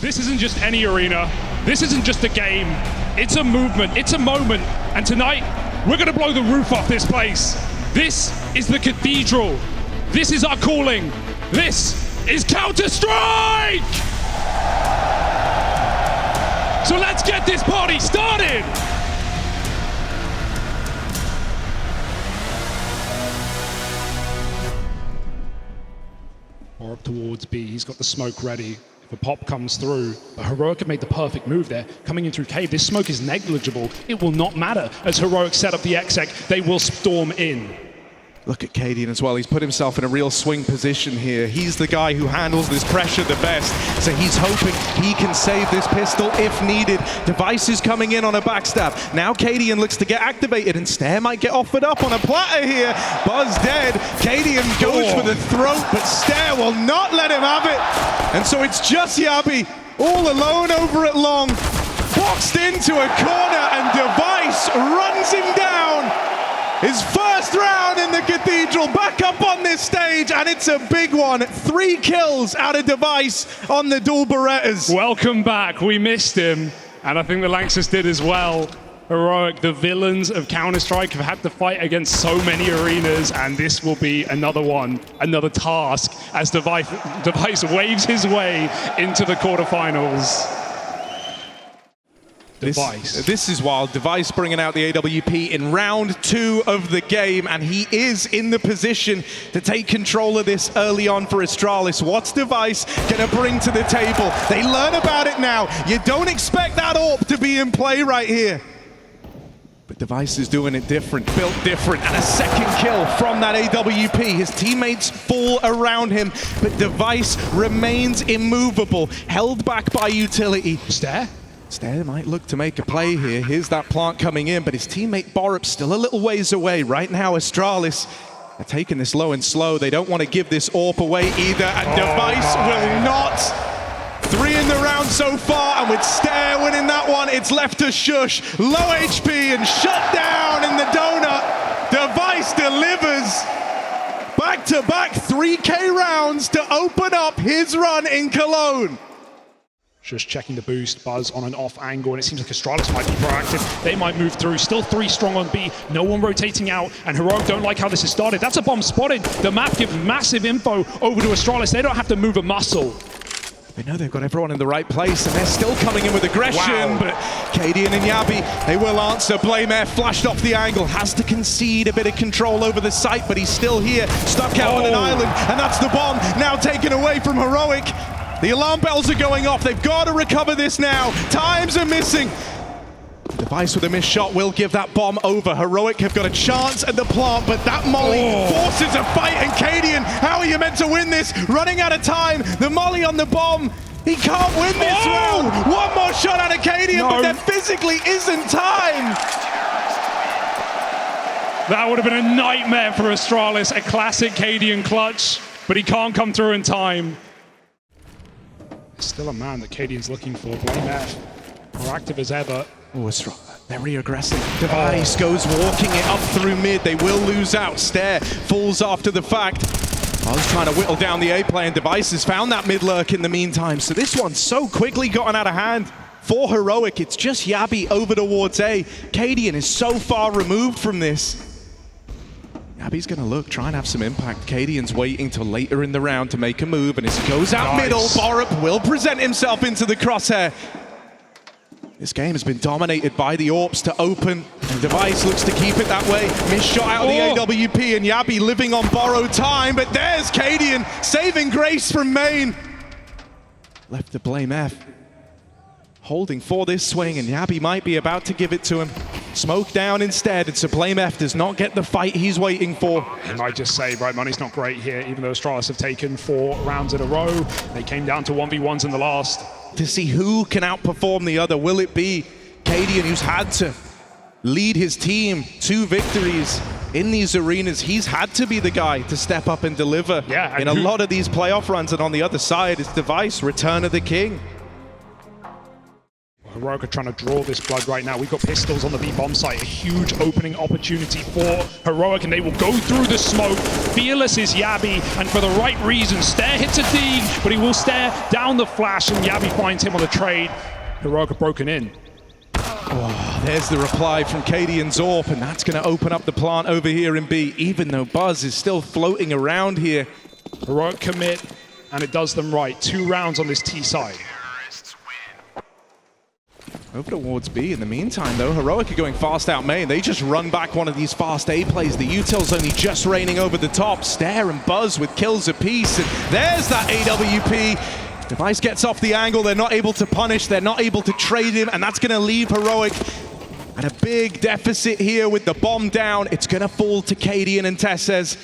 This isn't just any arena. This isn't just a game. It's a movement. It's a moment. And tonight, we're going to blow the roof off this place. This is the cathedral. This is our calling. This is Counter-Strike! So let's get this party started! Or up towards B, he's got the smoke ready. If a pop comes through, but Heroic have made the perfect move there. Coming in through cave, this smoke is negligible. It will not matter. As Heroic set up the exec, they will storm in. Look at Cadian as well. He's put himself in a real swing position here. He's the guy who handles this pressure the best. So he's hoping he can save this pistol if needed. Device is coming in on a backstab. Now Cadian looks to get activated and Stare might get offered up on a platter here. Buzz dead. Cadian goes for the throat, but Stare will not let him have it. And so it's just Yabi all alone over at long. Boxed into a corner and Device runs him down. His first round in the Cathedral, back up on this stage, and it's a big one. 3 kills out of Device on the dual Berettas. Welcome back. We missed him, and I think the Lanxess did as well. Heroic, the villains of Counter-Strike, have had to fight against so many arenas, and this will be another one, another task, as Device waves his way into the quarterfinals. This is wild. Device bringing out the AWP in round 2 of the game, and he is in the position to take control of this early on for Astralis. What's Device gonna bring to the table? They learn about it now. You don't expect that AWP to be in play right here. But Device is doing it different, built different, and a second kill from that AWP. His teammates fall around him, but Device remains immovable, held back by utility. Stare might look to make a play here. Here's that plant coming in, but his teammate Borup still a little ways away. Right now, Astralis are taking this low and slow. They don't want to give this AWP away either, and Device will not. 3 in the round so far, and with Stare winning that one, it's left to Shush. Low HP and shut down in the donut. Device delivers. Back-to-back 3K rounds to open up his run in Cologne. Just checking the boost, Buzz on an off angle, and it seems like Astralis might be proactive. They might move through. Still 3 strong on B. No one rotating out, and Heroic don't like how this has started. That's a bomb spotted. The map gives massive info over to Astralis. They don't have to move a muscle. They know they've got everyone in the right place, and they're still coming in with aggression, wow. But Cadian and Yabi, they will answer. Blameair flashed off the angle, has to concede a bit of control over the site, but he's still here, stuck out on an island, and that's the bomb now taken away from Heroic. The alarm bells are going off. They've got to recover this now. Times are missing. Device with a missed shot will give that bomb over. Heroic have got a chance at the plant, but that molly forces a fight. And Cadian, how are you meant to win this? Running out of time. The molly on the bomb. He can't win this round. One more shot out of Cadian, but there physically isn't time. That would have been a nightmare for Astralis. A classic Cadian clutch, but he can't come through in time. Still a man that Cadian's looking for. Blameair, proactive as ever. Oh, very aggressive. Device goes walking it up through mid. They will lose out. Stare falls after the fact. I was trying to whittle down the A play, and Device has found that mid lurk in the meantime. So this one's so quickly gotten out of hand. For Heroic, it's just Yabi over towards A. Cadian is so far removed from this. Yabi's gonna look, try and have some impact. Cadian's waiting till later in the round to make a move, and as he goes out middle, Borup will present himself into the crosshair. This game has been dominated by the AWPs to open, and Device looks to keep it that way. Missed shot out of the AWP, and Yabi living on borrowed time, but there's Cadian saving grace from main. Left to Blameair, holding for this swing, and Yabi might be about to give it to him. Smoke down instead, and so Blameair does not get the fight he's waiting for. And I just say, right, money's not great here, even though Astralis have taken 4 rounds in a row. They came down to 1v1s in the last. To see who can outperform the other. Will it be Cadian, who's had to lead his team to victories in these arenas? He's had to be the guy to step up and deliver in a lot of these playoff runs, and on the other side is Device, Return of the King. Heroic are trying to draw this blood right now. We've got pistols on the B-bomb site. A huge opening opportunity for Heroic, and they will go through the smoke. Fearless is Yabby, and for the right reason. Stare hits a D, but he will stare down the flash, and Yabby finds him on the trade. Heroic are broken in. Oh, there's the reply from Katie and Zorp, and that's going to open up the plant over here in B, even though Buzz is still floating around here. Heroic commit, and it does them right. 2 rounds on this T side. Over towards B in the meantime, though. Heroic are going fast out main. They just run back one of these fast A plays. The util's only just raining over the top. Stare and Buzz with kills apiece, and there's that AWP. Device gets off the angle. They're not able to punish. They're not able to trade him, and that's going to leave Heroic at a big deficit here with the bomb down. It's going to fall to Cadian and Tessez.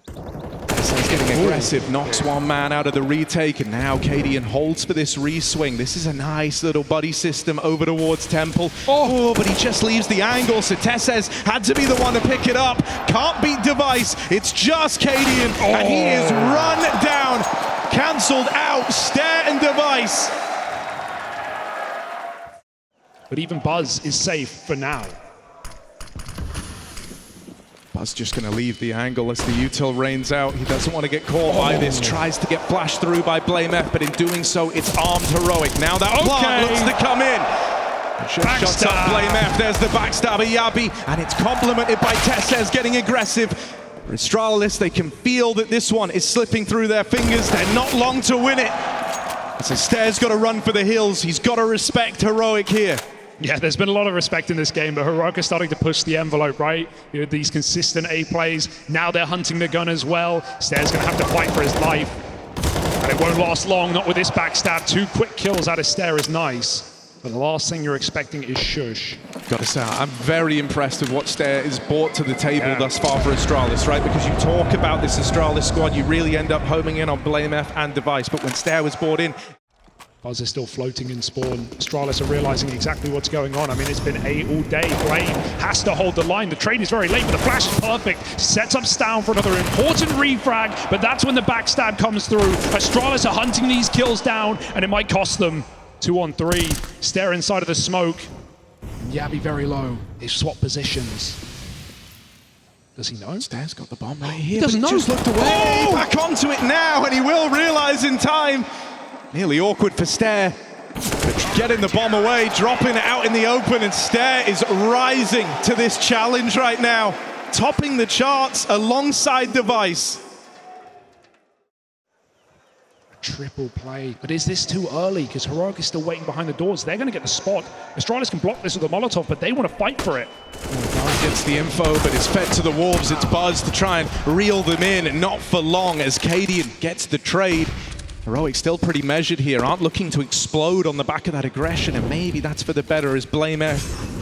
Tessez getting aggressive, knocks one man out of the retake, and now Cadian holds for this re-swing. This is a nice little buddy system over towards Temple. Oh, but he just leaves the angle, so Tessez had to be the one to pick it up. Can't beat Device. It's just Cadian, and he is run down. Cancelled out, Stare and Device. But even Buzz is safe for now. Buzz just going to leave the angle as the util rains out. He doesn't want to get caught by this. Tries to get flashed through by BlameF, but in doing so, it's armed Heroic. Now that plant looks to come in. Just shots up BlameF. There's the backstabber Yabby, and it's complemented by Tessez getting aggressive. For Astralis, they can feel that this one is slipping through their fingers. They're not long to win it. So Stare's got to run for the hills. He's got to respect Heroic here. Yeah, there's been a lot of respect in this game, but Heroic is starting to push the envelope, right? You know, these consistent A plays. Now they're hunting the gun as well. Stare's going to have to fight for his life. And it won't last long, not with this backstab. 2 quick kills out of Stare is nice. But the last thing you're expecting is shush. Gotta say, I'm very impressed with what Stare has brought to the table thus far for Astralis, right? Because you talk about this Astralis squad, you really end up homing in on BlameF and Device. But when Stare was brought in, Buzz is still floating in spawn. Astralis are realizing exactly what's going on. I mean, it's been A all day. Blame has to hold the line. The trade is very late, but the flash is perfect. Sets up Stown for another important refrag, but that's when the backstab comes through. Astralis are hunting these kills down, and it might cost them. 2 on 3. Stare inside of the smoke. Yabby very low. They swap positions. Does he know? Stare's got the bomb right here. He doesn't know. Just looked away. Oh! Back onto it now, and he will realize in time. Nearly awkward for Stare. But getting the bomb away, dropping it out in the open, and Stare is rising to this challenge right now. Topping the charts alongside Device. Triple play. But is this too early? Because Heroic is still waiting behind the doors. They're going to get the spot. Astralis can block this with a Molotov, but they want to fight for it. Buzz gets the info, but it's fed to the wolves. It's Buzz to try and reel them in, and not for long as Cadian gets the trade. Heroic still pretty measured here, aren't looking to explode on the back of that aggression, and maybe that's for the better as BlameF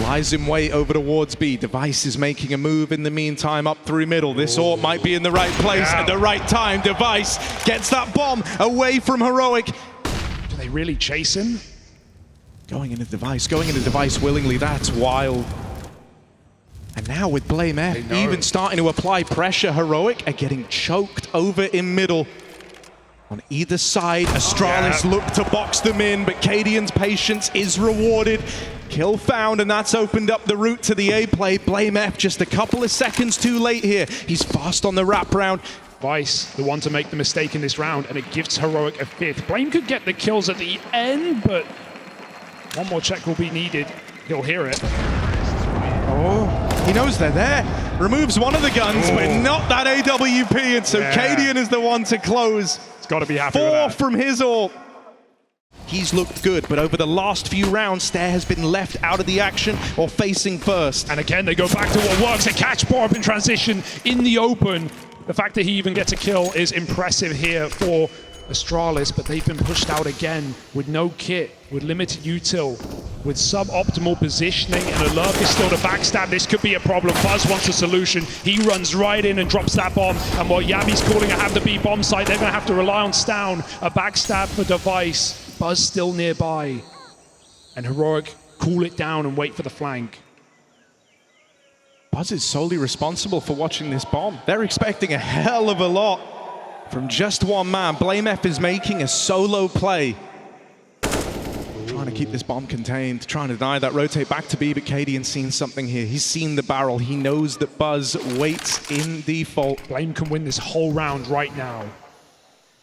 lies in wait over towards B. Device is making a move in the meantime up through middle. This AWP might be in the right place at the right time. Device gets that bomb away from Heroic. Do they really chase him? Going into Device willingly, that's wild. And now with BlameF even starting to apply pressure, Heroic are getting choked over in middle. On either side, Astralis look to box them in, but Cadian's patience is rewarded. Kill found, and that's opened up the route to the A play. BlameF just a couple of seconds too late here. He's fast on the wraparound. Vice, the one to make the mistake in this round, and it gives Heroic a 5th. Blame could get the kills at the end, but one more check will be needed. He'll hear it. Oh, he knows they're there. Removes one of the guns, but not that AWP, and so Cadian is the one to close. It's got to be happy with 4 that. from his AWP. He's looked good, but over the last few rounds, Stare has been left out of the action or facing first. And again, they go back to what works. A catch bomb in transition in the open. The fact that he even gets a kill is impressive here for Astralis, but they've been pushed out again with no kit, with limited util, with suboptimal positioning, and Alurk is still to backstab. This could be a problem. Buzz wants a solution. He runs right in and drops that bomb, and while Yabby's calling a have to be bomb site, they're going to have to rely on Stown. A backstab for Device. Buzz still nearby, and Heroic cool it down and wait for the flank. Buzz is solely responsible for watching this bomb. They're expecting a hell of a lot from just one man. BlameF is making a solo play. Trying trying to keep this bomb contained, trying to deny that rotate back to B, but Cadian's seen something here. He's seen the barrel. He knows that Buzz waits in default. Blame can win this whole round right now.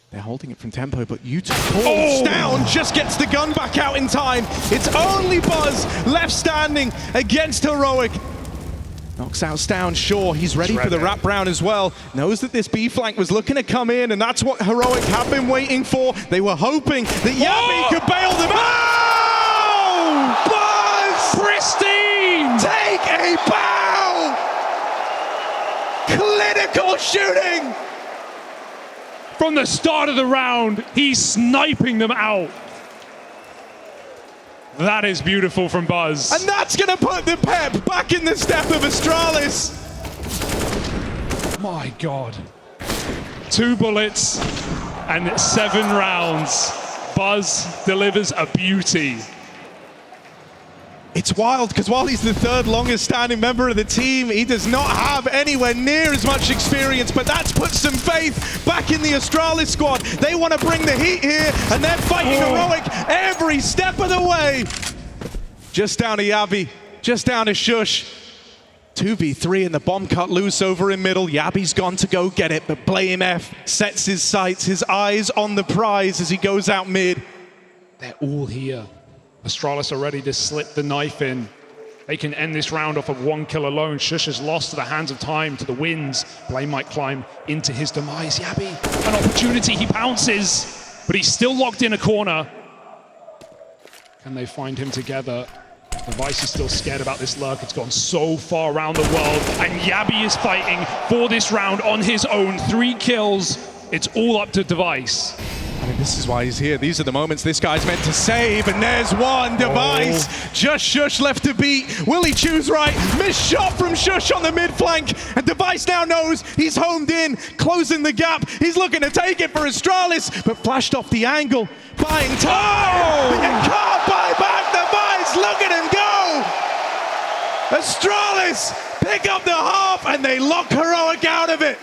They're holding it from tempo, but Utah falls down, just gets the gun back out in time. It's only Buzz left standing against Heroic. Knocks out Stown, sure, he's ready for the wraparound as well. Knows that this B flank was looking to come in, and that's what Heroic have been waiting for. They were hoping that Yabi could bail them out. Buzz! Pristine! Take a bow! Clinical shooting! From the start of the round, he's sniping them out. That is beautiful from Buzz. And that's going to put the pep back in the step of Astralis. My God. 2 bullets and 7 rounds. Buzz delivers a beauty. It's wild because while he's the 3rd longest standing member of the team, he does not have anywhere near as much experience, but that's put some faith back in the Astralis squad. They want to bring the heat here, and they're fighting Heroic every step of the way. Just down to Yabi, just down to Shush. 2v3 and the bomb cut loose over in middle. Yabi's gone to go get it, but Blame F sets his sights, his eyes on the prize as he goes out mid. They're all here. Astralis are ready to slip the knife in. They can end this round off of 1 kill alone. Shush is lost to the hands of time, to the winds. Blame might climb into his demise. Yabi, an opportunity, he pounces, but he's still locked in a corner. Can they find him together? Device is still scared about this lurk. It's gone so far around the world, and Yabi is fighting for this round on his own. 3 kills. It's all up to Device. I mean, this is why he's here. These are the moments this guy's meant to save, and there's one. Device, just Shush left to beat. Will he choose right? Missed shot from Shush on the mid flank, and Device now knows he's homed in, closing the gap. He's looking to take it for Astralis, but flashed off the angle. Buying time. You can't buy back Device. Look at him go. Astralis pick up the half, and they lock Heroic out of it.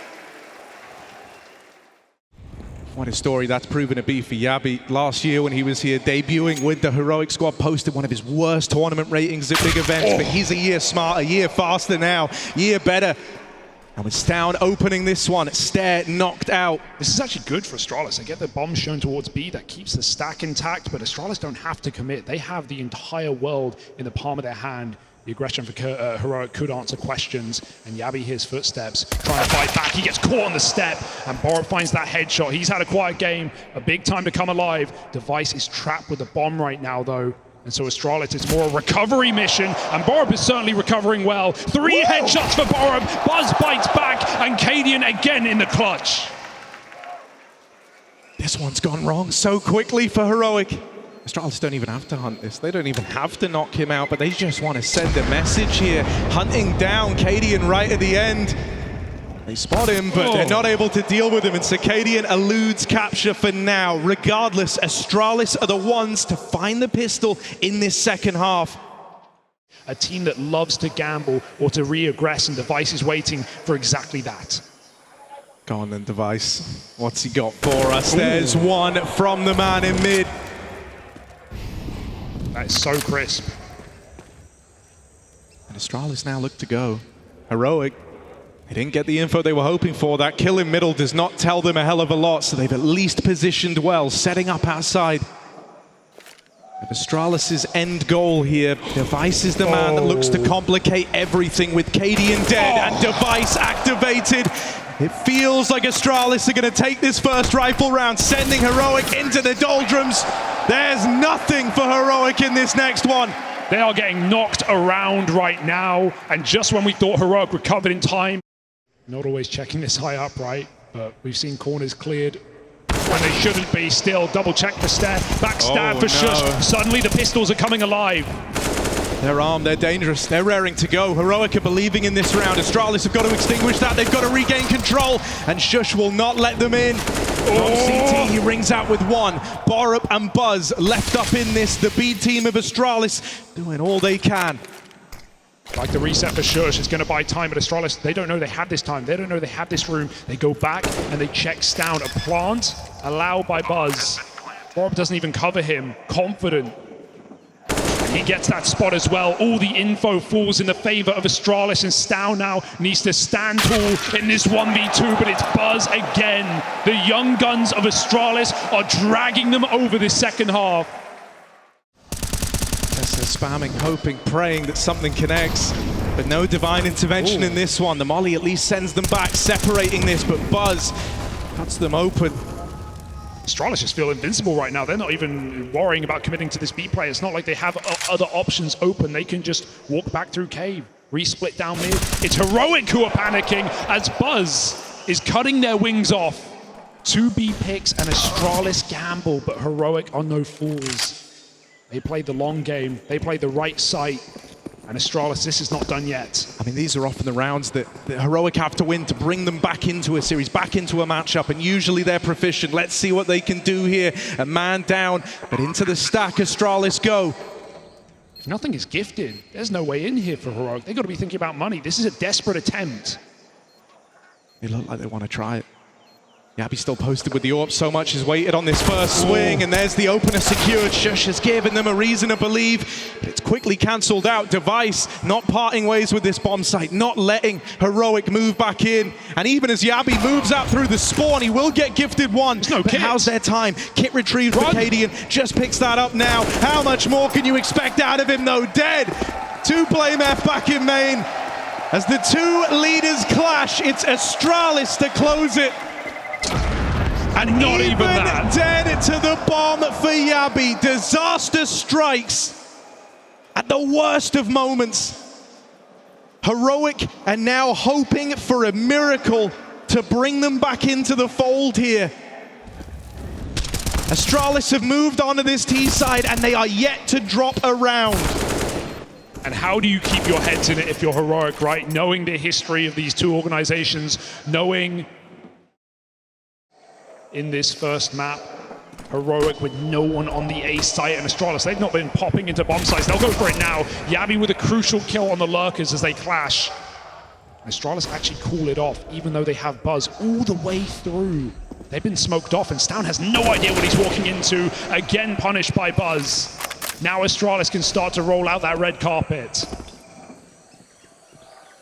What a story that's proven to be for Yabi. Last year when he was here debuting with the Heroic squad, posted one of his worst tournament ratings at big events, but he's a year smarter, a year faster now, year better. And with Stown opening this one, Stare knocked out. This is actually good for Astralis. They get the bomb shown towards B, that keeps the stack intact, but Astralis don't have to commit. They have the entire world in the palm of their hand. The aggression for Heroic could answer questions, and Yabi hears footsteps, trying to fight back. He gets caught on the step, and Borup finds that headshot. He's had a quiet game, a big time to come alive. Device is trapped with the bomb right now, though, and so Astralis, it's more a recovery mission, and Borup is certainly recovering well. 3 headshots for Borup. Buzz bites back, and Cadian again in the clutch. This one's gone wrong so quickly for Heroic. Astralis don't even have to hunt this. They don't even have to knock him out, but they just want to send a message here. Hunting down Cadian right at the end. They spot him, but they're not able to deal with him, and Cadian eludes capture for now. Regardless, Astralis are the ones to find the pistol in this second half. A team that loves to gamble or to re-aggress, and Device is waiting for exactly that. Go on then, Device. What's he got for us? There's one from the man in mid. That is so crisp. And Astralis now look to go. Heroic, they didn't get the info they were hoping for. That kill in middle does not tell them a hell of a lot, so they've at least positioned well, setting up outside. Astralis' end goal here. Device is the man that looks to complicate everything with Cadian dead and Device activated. It feels like Astralis are going to take this first rifle round, sending Heroic into the doldrums. There's nothing for Heroic in this next one. They are getting knocked around right now, and just when we thought Heroic recovered in time, not always checking this high up, right? But we've seen corners cleared when they shouldn't be. Still, double check for Stare, backstab for Shush. Suddenly the pistols are coming alive. They're armed, they're dangerous, they're raring to go. Heroic are believing in this round. Astralis have got to extinguish that, they've got to regain control, and Shush will not let them in. From CT, he rings out with one. Borup and Buzz left up in this. The B team of Astralis doing all they can. Like the reset for Shush, it's going to buy time, but Astralis, they don't know they had this time. They don't know they had this room. They go back and they check Stown. A plant allowed by Buzz. Borup doesn't even cover him. Confident. He gets that spot as well. All the info falls in the favor of Astralis, and Stau now needs to stand tall in this 1v2, but it's Buzz again. The young guns of Astralis are dragging them over this second half. They're spamming, hoping, praying that something connects, but no divine intervention in this one. The molly at least sends them back, separating this, but Buzz cuts them open. Astralis just feel invincible right now. They're not even worrying about committing to this B play. It's not like they have other options open. They can just walk back through cave, resplit down mid. It's Heroic who are panicking as Buzz is cutting their wings off. 2 B picks and Astralis gamble, but Heroic are no fools. They played the long game. They played the right site. And Astralis, this is not done yet. I mean, these are often the rounds that Heroic have to win to bring them back into a series, back into a matchup, and usually they're proficient. Let's see what they can do here. A man down, but into the stack, Astralis go. If nothing is gifted, there's no way in here for Heroic. They've got to be thinking about money. This is a desperate attempt. They look like they want to try it. Yabi's still posted with the AWP, so much is weighted on this first swing, and there's the opener secured. Shush has given them a reason to believe, but it's quickly cancelled out. Device not parting ways with this bomb site, not letting Heroic move back in. And even as Yabi moves out through the spawn, he will get gifted one. No but kit. How's their time? Kit retrieved for Cadian, just picks that up now. How much more can you expect out of him though? Dead. 2 blame F back in main. As the 2 leaders clash, it's Astralis to close it. And not even that. Dead to the bomb for Yabi. Disaster strikes at the worst of moments. Heroic are now hoping for a miracle to bring them back into the fold here. Astralis have moved on to this T side and they are yet to drop a round. And how do you keep your heads in it if you're Heroic, right? Knowing the history of these 2 organizations, knowing in this first map, Heroic with no one on the A site, and Astralis, they've not been popping into bomb sites. They'll go for it now. Yabi with a crucial kill on the lurkers as they clash. Astralis actually call it off, even though they have Buzz all the way through. They've been smoked off, and Stown has no idea what he's walking into. Again, punished by Buzz. Now Astralis can start to roll out that red carpet.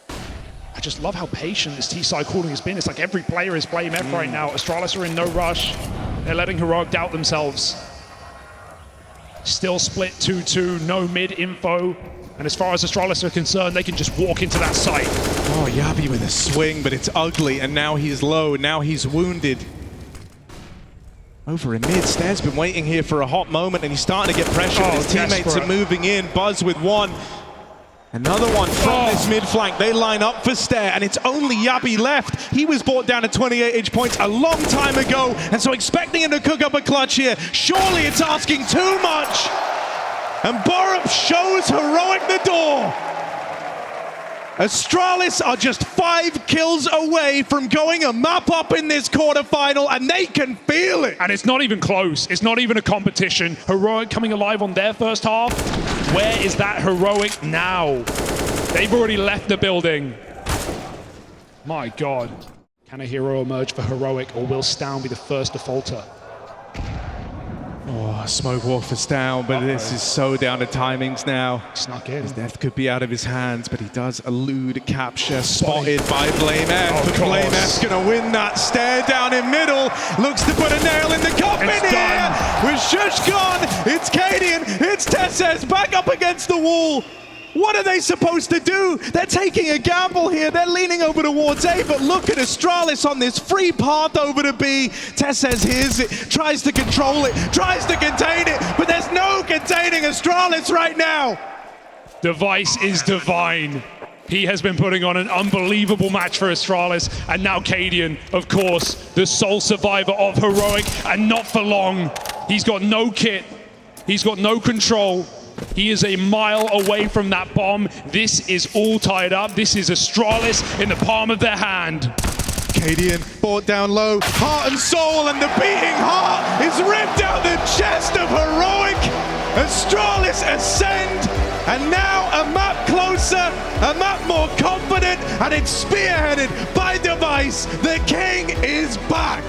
I just love how patient this T-side calling has been. It's like every player is blame F right now. Astralis are in no rush. They're letting Heroic doubt themselves. Still split 2-2, no mid info. And as far as Astralis are concerned, they can just walk into that site. Oh, Yabi with a swing, but it's ugly. And now he's low, now he's wounded. Over in mid, Stead's been waiting here for a hot moment, and he's starting to get pressure. His teammates are moving in. Buzz with 1. Another one from this mid flank. They line up for Stair, and it's only Yabi left. He was brought down to 28 inch points a long time ago, and so expecting him to cook up a clutch here. Surely it's asking too much. And Borup shows Heroic the door. Astralis are just 5 kills away from going a map up in this quarterfinal, and they can feel it. And it's not even close. It's not even a competition. Heroic coming alive on their first half. Where is that Heroic now? They've already left the building. My God. Can a hero emerge for Heroic, or will Stown be the first defaulter? Oh, smoke walk for Stown, but this is so down to timings now. Snuck in. His death could be out of his hands, but he does elude capture. Spotted by Blame F. But Blame F's gonna win that. Stare down in middle. Looks to put a nail in the coffin here. With Shush gone, it's Cadian, it's Tesses back up against the wall. What are they supposed to do? They're taking a gamble here. They're leaning over towards A, but look at Astralis on this free path over to B. Tesses hears it, tries to control it, tries to contain it, but there's no containing Astralis right now. Device is divine. He has been putting on an unbelievable match for Astralis, and now Cadian, of course, the sole survivor of Heroic, and not for long. He's got no kit. He's got no control. He is a mile away from that bomb. This is all tied up. This is Astralis in the palm of their hand. Cadian brought down low, heart and soul, and the beating heart is ripped out the chest of Heroic. Astralis ascend, and now a map closer, a map more confident, and it's spearheaded by Device. The king is back.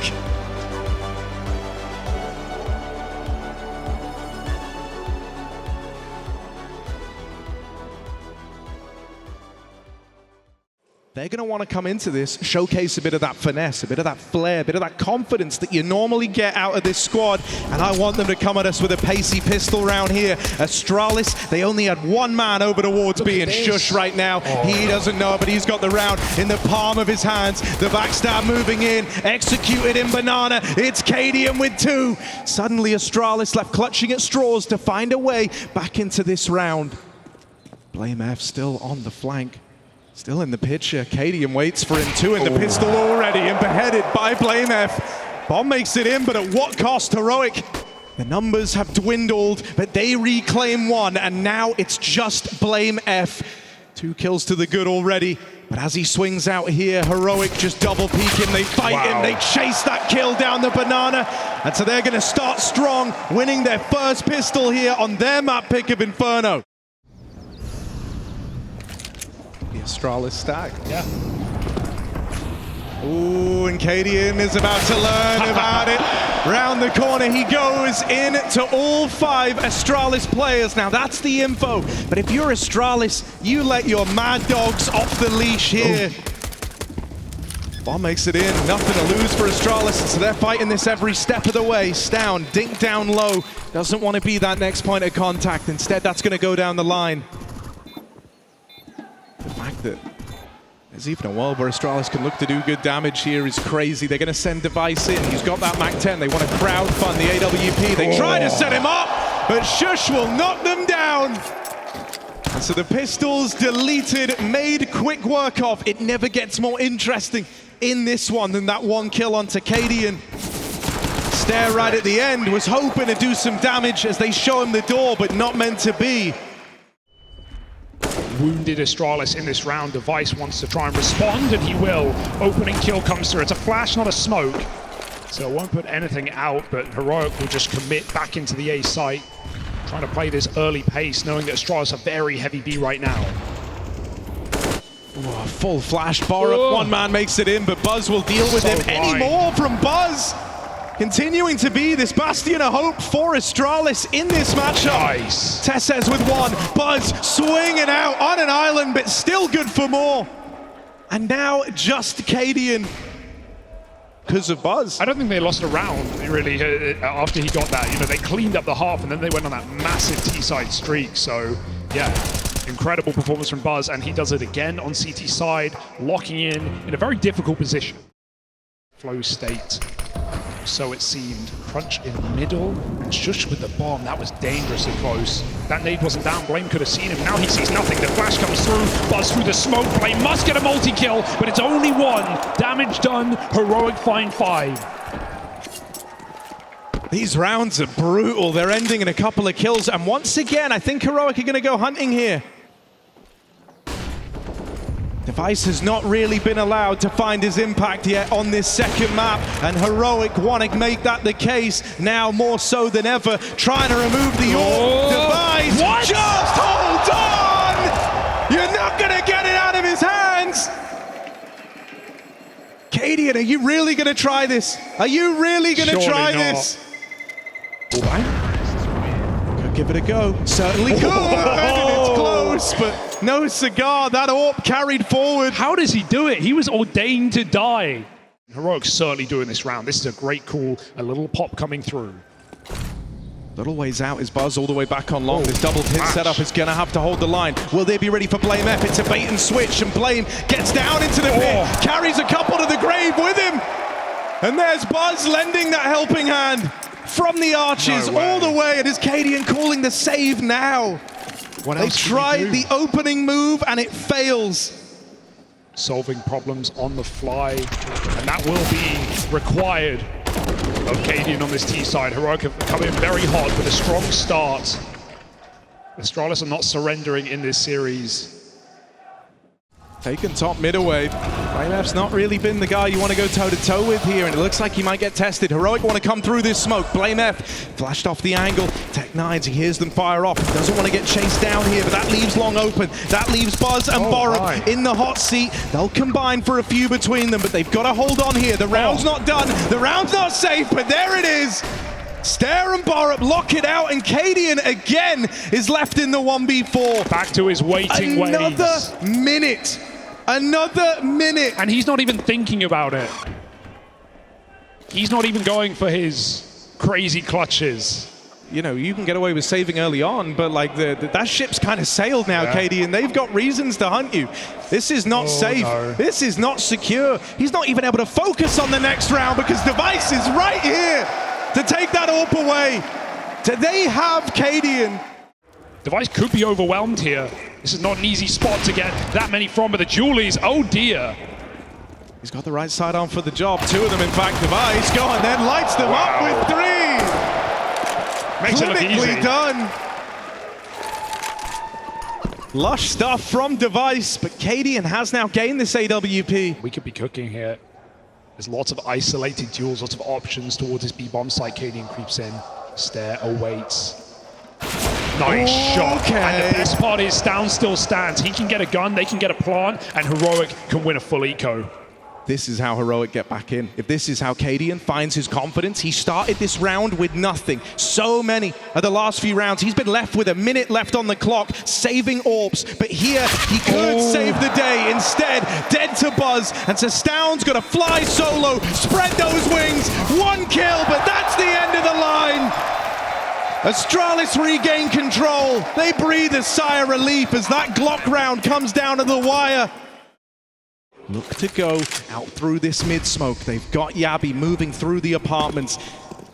They're going to want to come into this, showcase a bit of that finesse, a bit of that flair, a bit of that confidence that you normally get out of this squad. And I want them to come at us with a pacey pistol round here. Astralis, they only had one man over towards B, and Shush right now, he doesn't know it, but he's got the round in the palm of his hands. The backstab moving in, executed in Banana. It's Cadian with 2. Suddenly Astralis left clutching at straws to find a way back into this round. Blame F still on the flank. Still in the picture. Cadian waits for him too in the pistol already and beheaded by Blame F. Bomb makes it in, but at what cost? Heroic. The numbers have dwindled, but they reclaim 1, and now it's just Blame F. 2 kills to the good already, but as he swings out here, Heroic just double peek him, they fight him, they chase that kill down the Banana, and so they're gonna start strong, winning their first pistol here on their map pick of Inferno. The Astralis stack. Yeah. Ooh, and Cadian is about to learn about it. Round the corner he goes in to all 5 Astralis players. Now that's the info, but if you're Astralis, you let your mad dogs off the leash here. Bomb makes it in, nothing to lose for Astralis, so they're fighting this every step of the way. Stown, dink down low, doesn't want to be that next point of contact. Instead, that's going to go down the line. The fact that there's even a world where Astralis can look to do good damage here is crazy. They're going to send Device in. He's got that Mac 10. They want to crowdfund the AWP. They try to set him up, but Shush will knock them down. And so the pistols deleted, made quick work of. It never gets more interesting in this one than that 1 kill onto Cadian. Stare right at the end, was hoping to do some damage as they show him the door, but not meant to be. Wounded Astralis in this round. Device wants to try and respond, and he will. Opening kill comes through. It's a flash, not a smoke. So it won't put anything out, but Heroic will just commit back into the A site, trying to play this early pace, knowing that Astralis are very heavy B right now. Ooh, full flash bar up. 1 man makes it in, but Buzz will deal with him. Any more from Buzz? Continuing to be this bastion of hope for Astralis in this matchup. Nice. Tessez with 1, Buzz swinging out on an island, but still good for more. And now just Cadian because of Buzz. I don't think they lost a round, really, after he got that. You know, they cleaned up the half, and then they went on that massive T-side streak. So, yeah, incredible performance from Buzz, and he does it again on CT side, locking in a very difficult position. Flow state. So it seemed. Crunch in the middle, and Shush with the bomb. That was dangerously close. That nade wasn't down. Blame could have seen him. Now he sees nothing. The flash comes through. Buzz through the smoke. Blame must get a multi-kill, but it's only 1. Damage done. Heroic find 5. These rounds are brutal. They're ending in a couple of kills, and once again, I think Heroic are going to go hunting here. Device has not really been allowed to find his impact yet on this second map, and Heroic want to make that the case now more so than ever, trying to remove the AWP. Device, what? just hold on! You're not going to get it out of his hands! Cadian, are you really going to try this? Are you really going to try this? Could give it a go. Certainly could, and it's close, but no cigar. That AWP carried forward. How does he do it? He was ordained to die. Heroic's certainly doing this round. This is a great call. A little pop coming through. Little ways out is Buzz all the way back on long. This double pit setup is going to have to hold the line. Will they be ready for Blame F? It's a bait and switch, and Blame gets down into the pit, carries a couple to the grave with him. And there's Buzz lending that helping hand from the arches all the way. And is Cadian calling the save now? They tried the opening move and it fails. Solving problems on the fly, and that will be required of Cadian on this T side. Heroic have come in very hot with a strong start. Astralis are not surrendering in this series. Taken top mid away. Blame F's not really been the guy you want to go toe-to-toe with here, and it looks like he might get tested. Heroic want to come through this smoke. Blame F flashed off the angle. Tech9s, he hears them fire off. He doesn't want to get chased down here, but that leaves long open. That leaves Buzz and Borup in the hot seat. They'll combine for a few between them, but they've got to hold on here. The round's not done. The round's not safe, but there it is. Stare and Borup lock it out, and Cadian again is left in the 1v4. Back to his waiting ways. Another minute Another minute. And he's not even thinking about it. He's not even going for his crazy clutches. You know, you can get away with saving early on, but like that ship's kind of sailed now, Yeah. KD, and they've got reasons to hunt you. This is not safe. No. This is not secure. He's not even able to focus on the next round because Device is right here to take that AWP away. Do they have Cadian? Device could be overwhelmed here. This is not an easy spot to get that many from, but the Julies, oh dear. He's got the right side on for the job. Two of them, in fact, Device. Go on then, lights them up with 3. Makes it look Clinically easy. done. Lush stuff from Device, but Cadian has now gained this AWP. We could be cooking here. There's lots of isolated duels, lots of options towards this B-bomb site. Cadian creeps in, stare, awaits. Nice shot. Okay. And the best part is Down still stands. He can get a gun, they can get a plant, and Heroic can win a full eco. This is how Heroic get back in. If this is how Cadian finds his confidence, he started this round with nothing. So many of the last few rounds, he's been left with a minute left on the clock, saving AWPs, but here he could save the day. Instead, dead to Buzz, and so Stound's gonna fly solo, spread those wings, 1 kill, but that's the end of the line. Astralis regain control. They breathe a sigh of relief as that Glock round comes down to the wire. Look to go out through this mid-smoke. They've got Yabi moving through the apartments.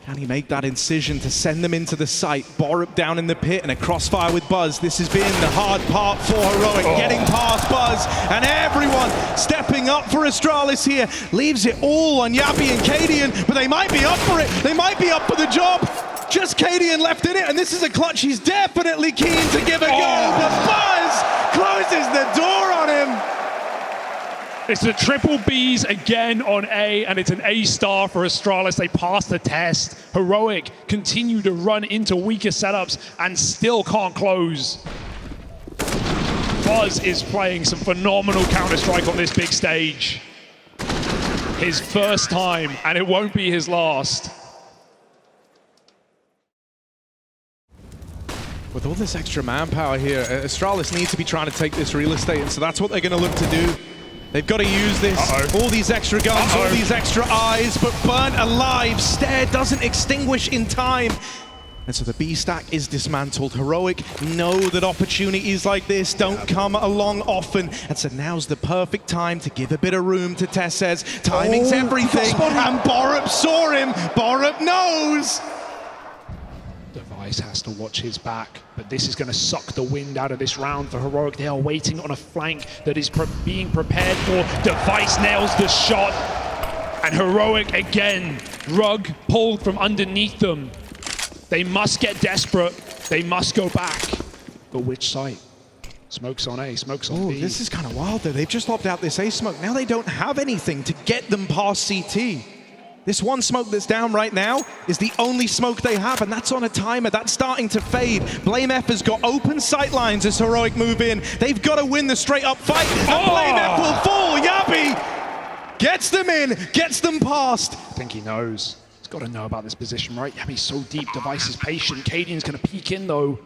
Can he make that incision to send them into the site? Borup down in the pit and a crossfire with Buzz. This has been the hard part for Heroic, getting past Buzz, and everyone stepping up for Astralis here. Leaves it all on Yabi and Cadian, but they might be up for it. They might be up for the job. Just Cadian left in it, and this is a clutch he's definitely keen to give a go, but Buzz closes the door on him. It's the triple Bs again on A, and it's an A star for Astralis. They passed the test. Heroic continue to run into weaker setups and still can't close. Buzz is playing some phenomenal Counter-Strike on this big stage. His first time, and it won't be his last. With all this extra manpower here, Astralis need to be trying to take this real estate, and so that's what they're going to look to do. They've got to use this, all these extra guns, all these extra eyes, but burnt alive. Stare doesn't extinguish in time. And so the B stack is dismantled. Heroic know that opportunities like this don't come along often. And so now's the perfect time to give a bit of room to Tessez. Timing's everything, and Borup saw him. Borup knows. Device has to watch his back, but this is going to suck the wind out of this round for Heroic. They are waiting on a flank that is being prepared for. Device nails the shot, and Heroic again. Rug pulled from underneath them. They must get desperate. They must go back. But which site? Smoke's on A, smoke's on B. This is kind of wild though. They've just lopped out this A smoke. Now they don't have anything to get them past CT. This one smoke that's down right now is the only smoke they have, and that's on a timer. That's starting to fade. Blame F has got open sight lines as Heroic move in. They've got to win the straight up fight, and Blame F will fall. Yabi gets them in, gets them past. I think he knows. He's got to know about this position, right? Yabi's so deep, Device is patient. Cadian's going to peek in though.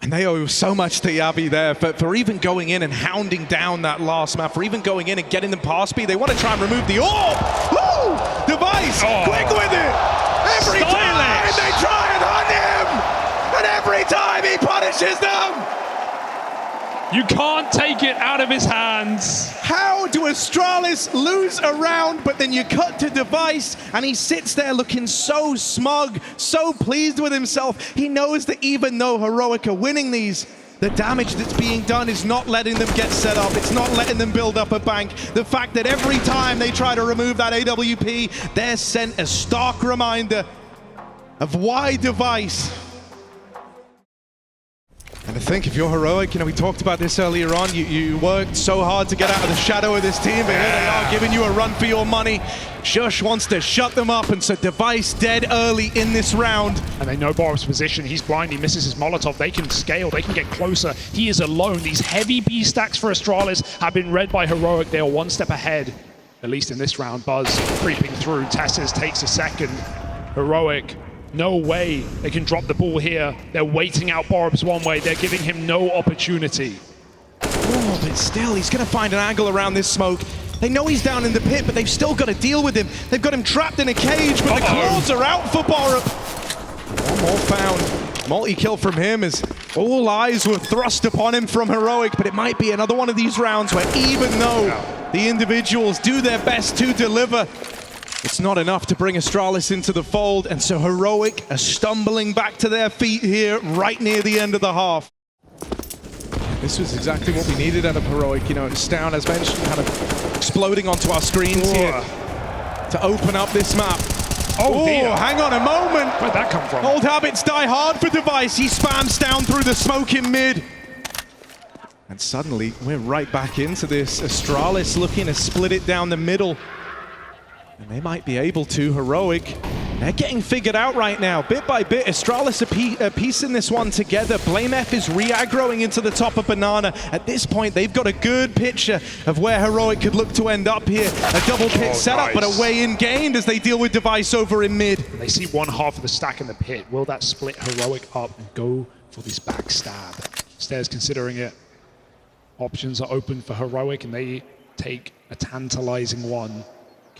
And they owe so much to Yabi there for even going in and hounding down that last map, for even going in and getting them past B. They want to try and remove the AWP. Woo! Device, quick with it! Every time they try and hunt him! And every time he punishes them! You can't take it out of his hands. How do Astralis lose a round, but then you cut to Device and he sits there looking so smug, so pleased with himself. He knows that even though Heroic are winning these, the damage that's being done is not letting them get set up. It's not letting them build up a bank. The fact that every time they try to remove that AWP, they're sent a stark reminder of why Device. And I think if you're Heroic, you know, we talked about this earlier on, you worked so hard to get out of the shadow of this team, but here they are giving you a run for your money. Shush wants to shut them up, and so Device dead early in this round. And they know Borup's position. He's blind, he misses his Molotov. They can scale, they can get closer. He is alone. These heavy B stacks for Astralis have been read by Heroic. They are one step ahead, at least in this round. Buzz creeping through. Tessez takes a second. Heroic, no way they can drop the ball here. They're waiting out Borup's one way. They're giving him no opportunity. Oh, but still, he's going to find an angle around this smoke. They know he's down in the pit, but they've still got to deal with him. They've got him trapped in a cage, but the claws are out for Borup. One more found. Multi-kill from him as all eyes were thrust upon him from Heroic, but it might be another one of these rounds where even though the individuals do their best to deliver, it's not enough to bring Astralis into the fold, and so Heroic are stumbling back to their feet here right near the end of the half. This was exactly what we needed out of Heroic. You know, Stown, as mentioned, kind of exploding onto our screens here to open up this map. Oh, dear. Hang on a moment. Where'd that come from? Old habits die hard for Device. He spams down through the smoke in mid. And suddenly, we're right back into this. Astralis looking to split it down the middle. And they might be able to. Heroic, they're getting figured out right now. Bit by bit, Astralis are piecing this one together. BlameF is re-aggroing into the top of Banana. At this point, they've got a good picture of where Heroic could look to end up here. A double pit setup, but a way in gained as they deal with Device over in mid. And they see one half of the stack in the pit. Will that split Heroic up and go for this backstab? Stairs considering it. Options are open for Heroic, and they take a tantalizing one.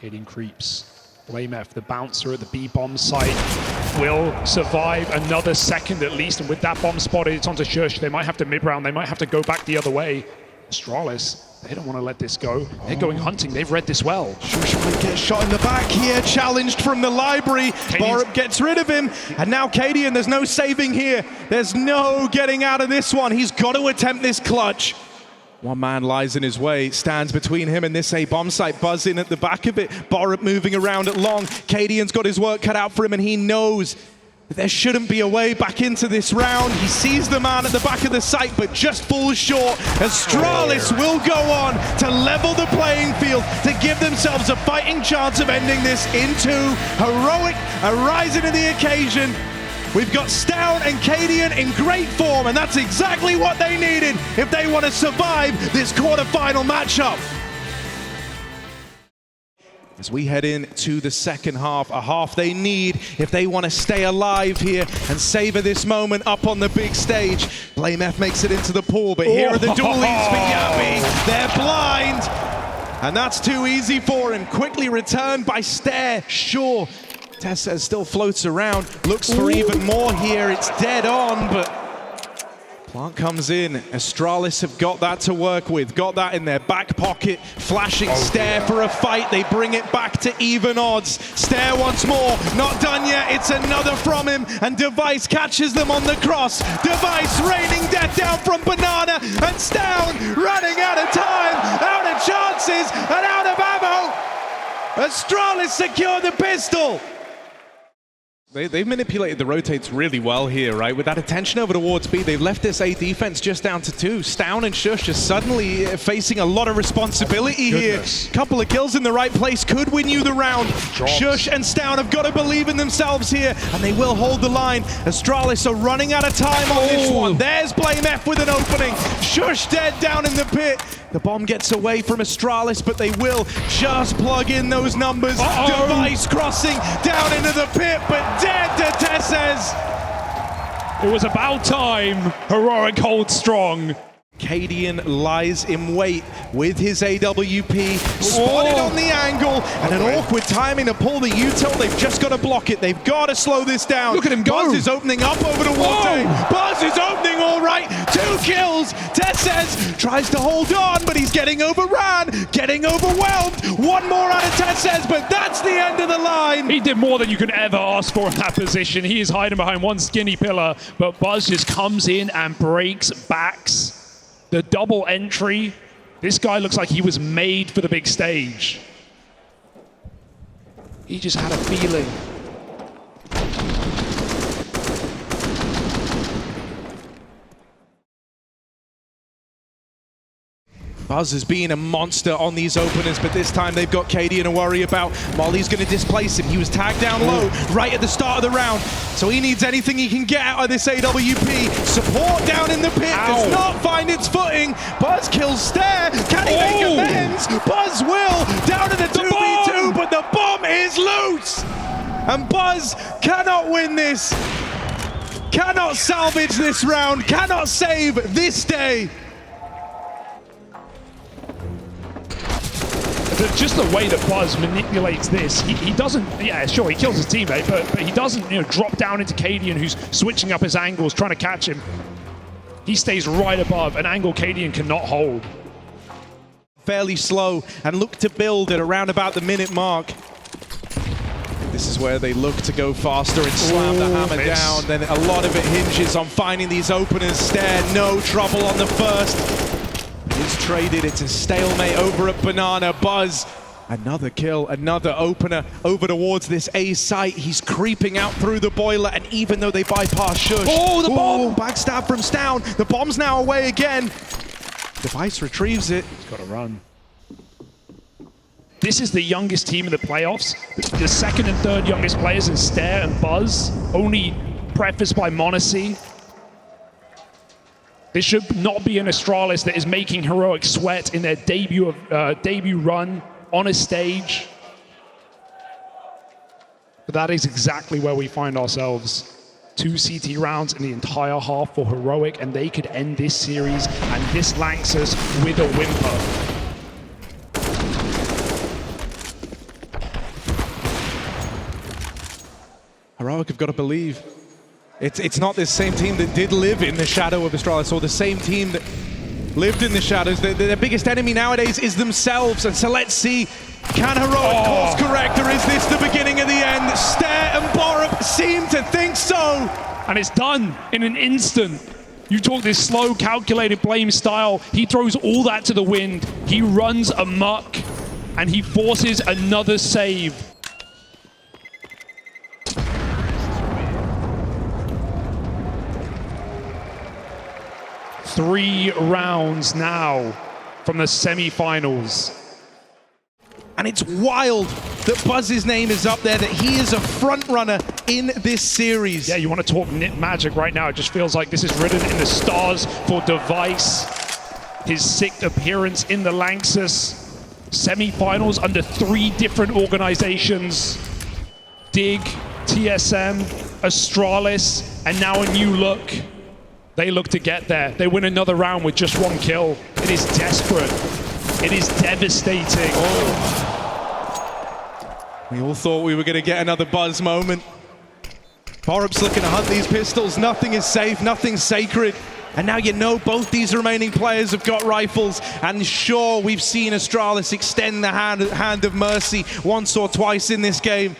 Cadian creeps. BlameF, the bouncer at the B-bomb site, will survive another second at least, and with that bomb spotted, it's onto Shush. They might have to mid-round, they might have to go back the other way. Astralis, they don't want to let this go. They're going hunting, they've read this well. Shush might get shot in the back here, challenged from the library. Borup gets rid of him, and now Cadian, there's no saving here. There's no getting out of this one. He's got to attempt this clutch. One man lies in his way, stands between him and this A-bomb site, Buzz in at the back of it. Borup moving around at long. Cadian's got his work cut out for him, and he knows that there shouldn't be a way back into this round. He sees the man at the back of the site, but just falls short. Astralis will go on to level the playing field, to give themselves a fighting chance of ending this in two. Heroic are rising to the occasion. We've got Stown and Cadian in great form, and that's exactly what they needed if they want to survive this quarterfinal matchup. As we head into the second half, a half they need if they want to stay alive here and savor this moment up on the big stage. BlameF makes it into the pool, but here are the dualies for Yabi. They're blind, and that's too easy for him. Quickly returned by Stare, sure. Tessa still floats around, looks for even more here. It's dead on, but Plant comes in. Astralis have got that to work with, got that in their back pocket. Flashing Stare for a fight. They bring it back to even odds. Stare once more, not done yet. It's another from him, and Device catches them on the cross. Device raining death down from Banana, and Stown running out of time, out of chances, and out of ammo. Astralis secure the pistol. They've manipulated the rotates really well here, right? With that attention over towards B, they've left this A defense just down to 2. Stown and Shush are suddenly facing a lot of responsibility here. Couple of kills in the right place could win you the round. Shush and Stown have got to believe in themselves here, and they will hold the line. Astralis are running out of time on this one. There's BlameF with an opening. Shush dead down in the pit. The bomb gets away from Astralis, but they will just plug in those numbers. Device crossing down into the pit, but dead to Tesses. It was about time. Heroic holds strong. Cadian lies in wait with his AWP, spotted on the angle, and an awkward timing to pull the util. They've just got to block it. They've got to slow this down. Look at him go. Buzz is opening up over to Warte. Buzz is opening all right. 2 kills. Tesses tries to hold on, but he's getting overrun, getting overwhelmed. One more out of Tesses, but that's the end of the line. He did more than you could ever ask for in that position. He is hiding behind one skinny pillar, but Buzz just comes in and breaks backs. The double entry, this guy looks like he was made for the big stage. He just had a feeling. Buzz has been a monster on these openers, but this time they've got Cadian to worry about. Molly's going to displace him. He was tagged down low right at the start of the round, so he needs anything he can get out of this AWP. Support down in the pit does not find its footing. Buzz kills Stare. Can he make amends? Buzz will. Down to the 2v2, but the bomb is loose. And Buzz cannot win this. Cannot salvage this round. Cannot save this day. just the way that Buzz manipulates this, he doesn't, yeah, sure, he kills his teammate, but he doesn't, drop down into Cadian, who's switching up his angles, trying to catch him. He stays right above, an angle Cadian cannot hold. Fairly slow and look to build at around about the minute mark. This is where they look to go faster and slam the hammer down. Then a lot of it hinges on finding these openers. Stare, no trouble on the first. It's traded, it's a stalemate over at Banana. Buzz, another kill, another opener over towards this A site. He's creeping out through the boiler, and even though they bypass Shush. Oh, the bomb! Backstab from Stown. The bomb's now away again. Device retrieves it. He's got to run. This is the youngest team in the playoffs. The second and third youngest players in Stare and Buzz, only prefaced by Monacy. This should not be an Astralis that is making Heroic sweat in their debut run on a stage. But that is exactly where we find ourselves. 2 CT rounds in the entire half for Heroic, and they could end this series and this Lanxess with a whimper. Heroic have got to believe. It's not this same team that did live in the shadow of Astralis, or the same team that lived in the shadows. Their biggest enemy nowadays is themselves, and so let's see, can Heroic course correct, or is this the beginning of the end? Stare and Borup seem to think so. And it's done in an instant. You talk this slow, calculated Blame style. He throws all that to the wind. He runs amok, and he forces another save. 3 rounds now from the semi-finals. And it's wild that Buzz's name is up there, that he is a front runner in this series. Yeah, you want to talk Nip Magic right now. It just feels like this is written in the stars for Device. His 6th appearance in the Lanxess semi-finals under 3 different organizations. Dig, TSM, Astralis, and now a new look. They look to get there. They win another round with just 1 kill. It is desperate. It is devastating. We all thought we were going to get another Buzz moment. Borup's looking to hunt these pistols. Nothing is safe, nothing's sacred. And now you know both these remaining players have got rifles. And sure, we've seen Astralis extend the hand of mercy once or twice in this game.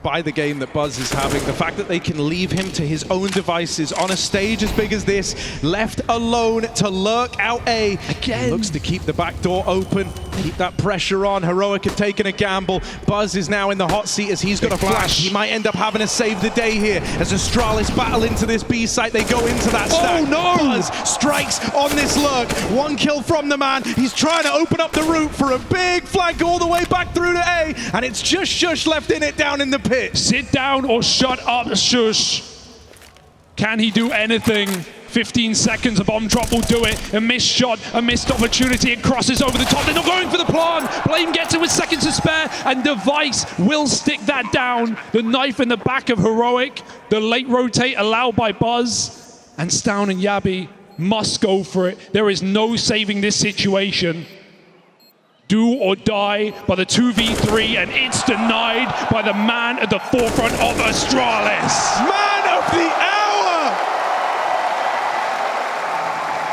By the game that Buzz is having, the fact that they can leave him to his own devices on a stage as big as this, left alone to lurk out A. Again, looks to keep the back door open, keep that pressure on. Heroic have taken a gamble. Buzz is now in the hot seat as he's got a flash. He might end up having to save the day here as Astralis battle into this B site. They go into that stack. Oh no! Buzz strikes on this lurk. 1 kill from the man. He's trying to open up the route for a big flank all the way back through to A, and it's just Shush left in it down in the pit. Sit down or shut up, Shush. Can he do anything? 15 seconds, a bomb drop will do it. A missed shot, a missed opportunity. It crosses over the top. They're not going for the plant. Blame gets it with seconds to spare, and Device will stick that down. The knife in the back of Heroic. The late rotate allowed by Buzz. And Stown and Yabi must go for it. There is no saving this situation. Do or die by the 2v3, and it's denied by the man at the forefront of Astralis. Man of the hour!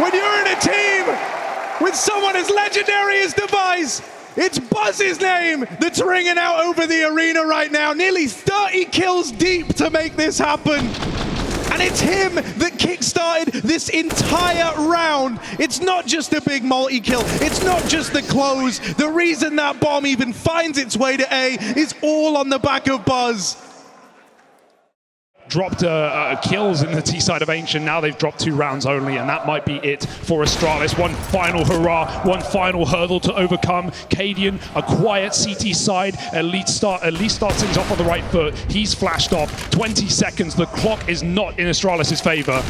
When you're in a team with someone as legendary as Device, it's Buzz's name that's ringing out over the arena right now. Nearly 30 kills deep to make this happen. And it's him that kickstarted this entire round. It's not just a big multi-kill. It's not just the close. The reason that bomb even finds its way to A is all on the back of Buzz. Dropped kills in the T side of Ancient. Now they've dropped 2 rounds only, and that might be it for Astralis. One final hurrah, one final hurdle to overcome. Cadian, a quiet CT side, at least starts things off on the right foot. He's flashed off. 20 seconds. The clock is not in Astralis' favor.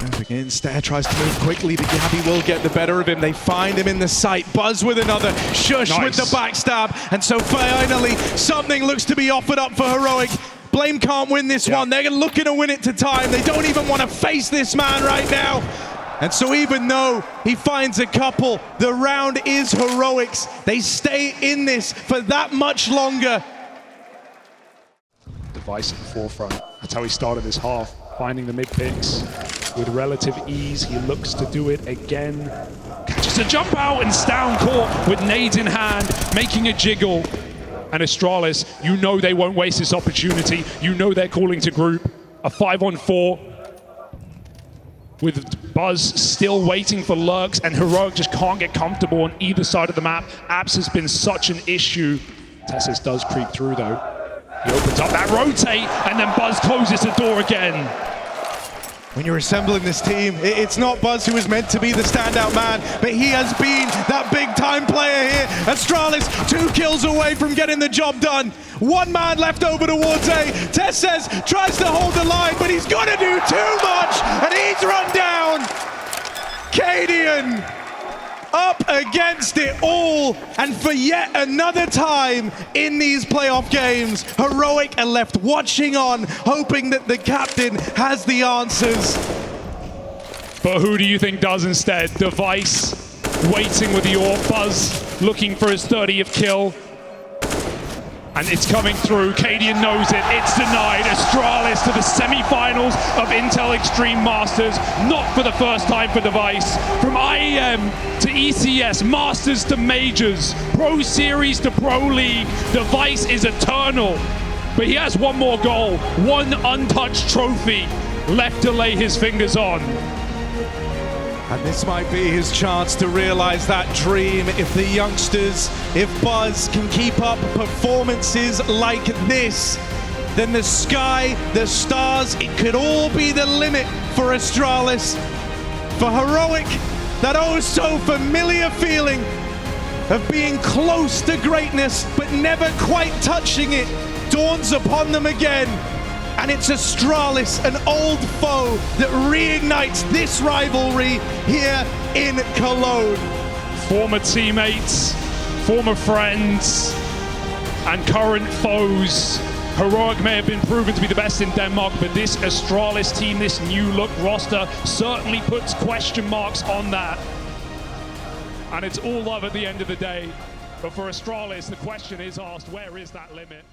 Moving in, Stare tries to move quickly, but Yabi will get the better of him. They find him in the sight. Buzz with another. Shush with the backstab. And so finally, something looks to be offered up for Heroic. Blame can't win this one. They're looking to win it to time. They don't even want to face this man right now. And so even though he finds a couple, the round is heroics. They stay in this for that much longer. Device at the forefront. That's how he started this half, finding the mid picks with relative ease. He looks to do it again. Catches a jump out and down court with nades in hand, making a jiggle. And Astralis, you know they won't waste this opportunity. You know they're calling to group. A 5-on-4 with Buzz still waiting for lurks, and Heroic just can't get comfortable on either side of the map. Apps has been such an issue. Tessus does creep through though. He opens up that rotate, and then Buzz closes the door again. When you're assembling this team, it's not Buzz who is meant to be the standout man, but he has been that big-time player here. Astralis 2 kills away from getting the job done. 1 man left over towards A. Tessus tries to hold the line, but he's gonna do too much, and he's run down. Cadian up against it all, and for yet another time in these playoff games, Heroic are left watching on, hoping that the captain has the answers. But who do you think does instead? Device waiting with the AWP, Buzz looking for his 30th kill. And it's coming through. Cadian knows it. It's denied. Astralis to the semi-finals of Intel Extreme Masters. Not for the first time for Device. From IEM to ECS, Masters to Majors, Pro Series to Pro League, Device is eternal. But he has one more goal, one untouched trophy left to lay his fingers on. And this might be his chance to realize that dream. If the youngsters, if Buzz can keep up performances like this, then the sky, the stars, it could all be the limit for Astralis. For Heroic, that oh so familiar feeling of being close to greatness but never quite touching it dawns upon them again. And it's Astralis, an old foe, that reignites this rivalry here in Cologne. Former teammates, former friends, and current foes. Heroic may have been proven to be the best in Denmark, but this Astralis team, this new look roster, certainly puts question marks on that. And it's all love at the end of the day. But for Astralis, the question is asked, where is that limit?